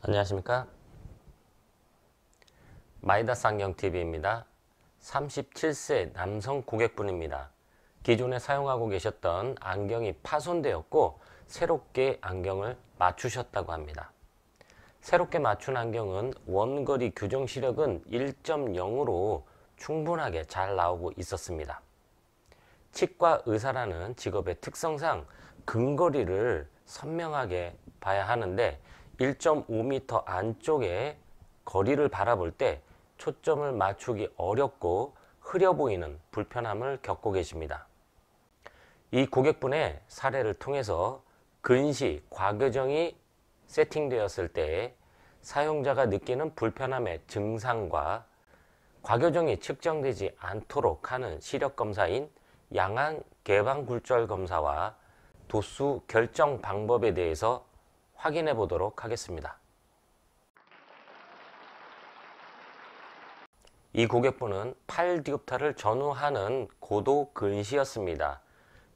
안녕하십니까. 마이다스 안경TV입니다. 37세 남성 고객분입니다. 기존에 사용하고 계셨던 안경이 파손되었고 새롭게 안경을 맞추셨다고 합니다. 새롭게 맞춘 안경은 원거리 교정 시력은 1.0으로 충분하게 잘 나오고 있었습니다. 치과 의사라는 직업의 특성상 근거리를 선명하게 봐야 하는데 1.5m 안쪽에 거리를 바라볼 때 초점을 맞추기 어렵고 흐려 보이는 불편함을 겪고 계십니다. 이 고객분의 사례를 통해서 근시, 과교정이 세팅되었을 때 사용자가 느끼는 불편함의 증상과 과교정이 측정되지 않도록 하는 시력검사인 양안 개방굴절 검사와 도수 결정 방법에 대해서 확인해 보도록 하겠습니다. 이 고객분은 8디옵터를 전후하는 고도 근시였습니다.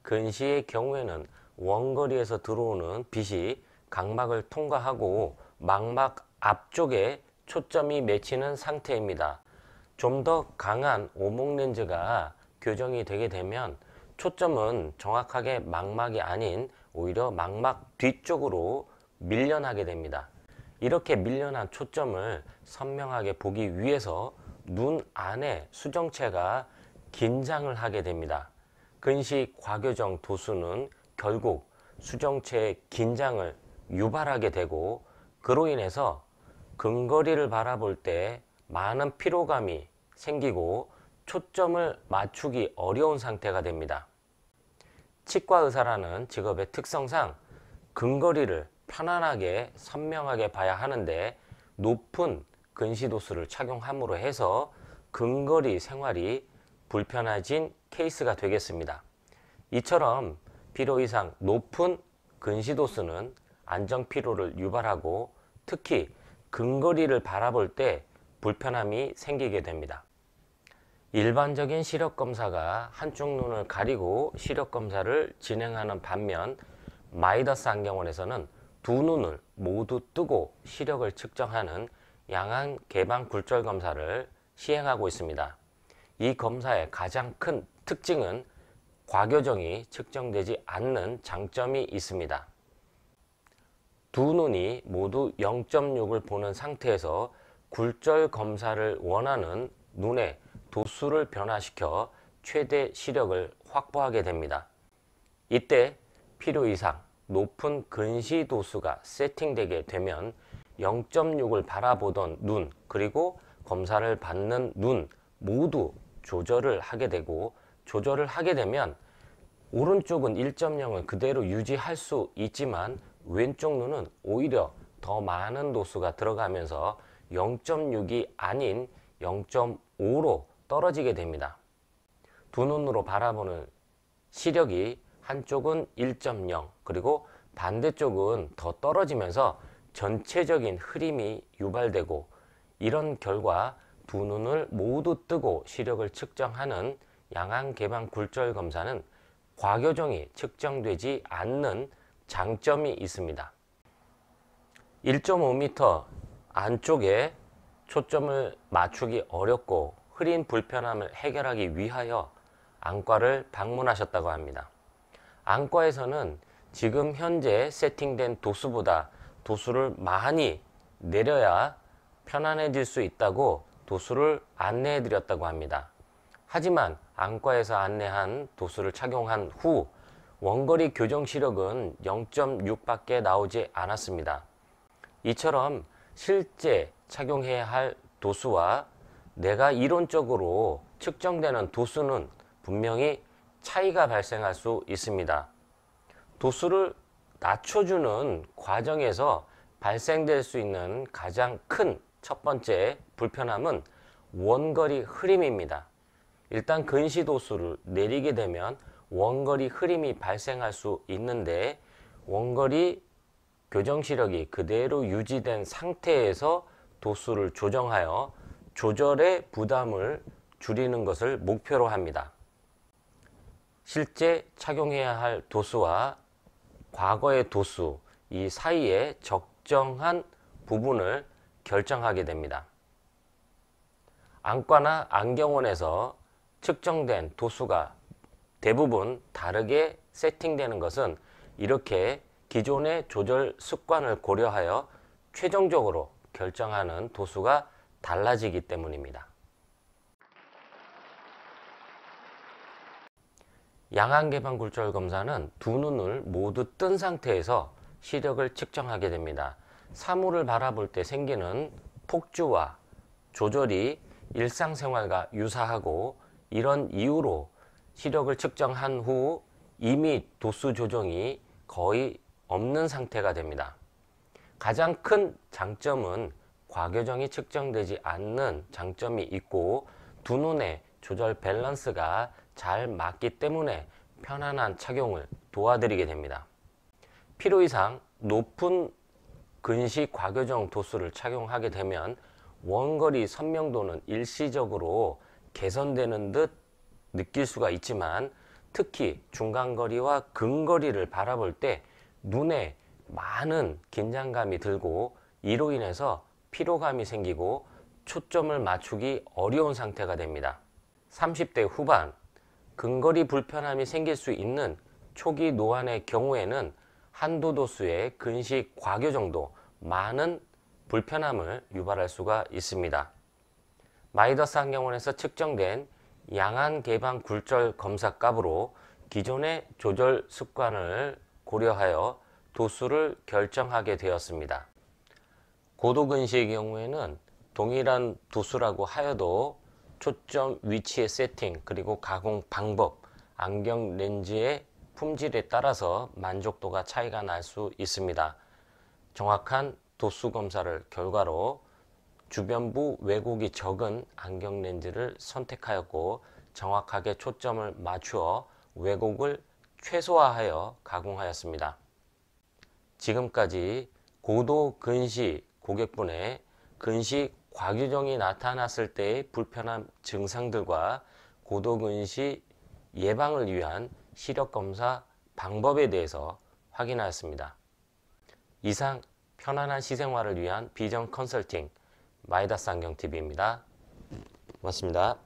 근시의 경우에는 원거리에서 들어오는 빛이 각막을 통과하고 망막 앞쪽에 초점이 맺히는 상태입니다. 좀 더 강한 오목렌즈가 교정이 되게 되면 초점은 정확하게 망막이 아닌 오히려 망막 뒤쪽으로 밀려나게 됩니다. 이렇게 밀려난 초점을 선명하게 보기 위해서 눈 안에 수정체가 긴장을 하게 됩니다. 근시 과교정 도수는 결국 수정체의 긴장을 유발하게 되고 그로 인해서 근거리를 바라볼 때 많은 피로감이 생기고 초점을 맞추기 어려운 상태가 됩니다. 치과 의사라는 직업의 특성상 근거리를 편안하게 선명하게 봐야 하는데 높은 근시도수를 착용함으로 해서 근거리 생활이 불편해진 케이스가 되겠습니다. 이처럼 필요 이상 높은 근시도수는 안정피로를 유발하고 특히 근거리를 바라볼 때 불편함이 생기게 됩니다. 일반적인 시력검사가 한쪽 눈을 가리고 시력검사를 진행하는 반면 마이다스 안경원에서는 두 눈을 모두 뜨고 시력을 측정하는 양안 개방 굴절 검사를 시행하고 있습니다. 이 검사의 가장 큰 특징은 과교정이 측정되지 않는 장점이 있습니다. 두 눈이 모두 0.6을 보는 상태에서 굴절 검사를 원하는 눈의 도수를 변화시켜 최대 시력을 확보하게 됩니다. 이때 필요 이상 높은 근시 도수가 세팅되게 되면 0.6을 바라보던 눈 그리고 검사를 받는 눈 모두 조절을 하게 되고 조절을 하게 되면 오른쪽은 1.0을 그대로 유지할 수 있지만 왼쪽 눈은 오히려 더 많은 도수가 들어가면서 0.6이 아닌 0.5로 떨어지게 됩니다. 두 눈으로 바라보는 시력이 한쪽은 1.0 그리고 반대쪽은 더 떨어지면서 전체적인 흐림이 유발되고 이런 결과 두 눈을 모두 뜨고 시력을 측정하는 양안 개방 굴절 검사는 과교정이 측정되지 않는 장점이 있습니다. 1.5m 안쪽에 초점을 맞추기 어렵고 흐린 불편함을 해결하기 위하여 안과를 방문하셨다고 합니다. 안과에서는 지금 현재 세팅된 도수보다 도수를 많이 내려야 편안해질 수 있다고 도수를 안내해 드렸다고 합니다. 하지만 안과에서 안내한 도수를 착용한 후 원거리 교정 시력은 0.6밖에 나오지 않았습니다. 이처럼 실제 착용해야 할 도수와 내가 이론적으로 측정되는 도수는 분명히 차이가 발생할 수 있습니다. 도수를 낮춰주는 과정에서 발생될 수 있는 가장 큰 첫 번째 불편함은 원거리 흐림입니다. 일단 근시 도수를 내리게 되면 원거리 흐림이 발생할 수 있는데 원거리 교정 시력이 그대로 유지된 상태에서 도수를 조정하여 조절의 부담을 줄이는 것을 목표로 합니다. 실제 착용해야 할 도수와 과거의 도수 이 사이에 적정한 부분을 결정하게 됩니다. 안과나 안경원에서 측정된 도수가 대부분 다르게 세팅되는 것은 이렇게 기존의 조절 습관을 고려하여 최종적으로 결정하는 도수가 달라지기 때문입니다. 양안개방굴절 검사는 두 눈을 모두 뜬 상태에서 시력을 측정하게 됩니다. 사물을 바라볼 때 생기는 폭주와 조절이 일상생활과 유사하고 이런 이유로 시력을 측정한 후 이미 도수 조정이 거의 없는 상태가 됩니다. 가장 큰 장점은 과교정이 측정되지 않는 장점이 있고 두 눈의 조절 밸런스가 잘 맞기 때문에 편안한 착용을 도와드리게 됩니다. 필요 이상 높은 근시 과교정 도수를 착용하게 되면 원거리 선명도는 일시적으로 개선되는 듯 느낄 수가 있지만 특히 중간거리와 근거리를 바라볼 때 눈에 많은 긴장감이 들고 이로 인해서 피로감이 생기고 초점을 맞추기 어려운 상태가 됩니다. 30대 후반 근거리 불편함이 생길 수 있는 초기 노안의 경우에는 한두 도수의 근시 과교정도 많은 불편함을 유발할 수가 있습니다. 마이더스 안경원에서 측정된 양안 개방 굴절 검사 값으로 기존의 조절 습관을 고려하여 도수를 결정하게 되었습니다. 고도 근시의 경우에는 동일한 도수라고 하여도 초점 위치의 세팅 그리고 가공 방법, 안경 렌즈의 품질에 따라서 만족도가 차이가 날 수 있습니다. 정확한 도수 검사를 결과로 주변부 왜곡이 적은 안경 렌즈를 선택하였고 정확하게 초점을 맞추어 왜곡을 최소화하여 가공하였습니다. 지금까지 고도 근시 고객분의 근시 과교정이 나타났을 때의 불편한 증상들과 고도 근시 예방을 위한 시력 검사 방법에 대해서 확인하였습니다. 이상 편안한 시생활을 위한 비전 컨설팅 마이더스 안경TV입니다. 고맙습니다.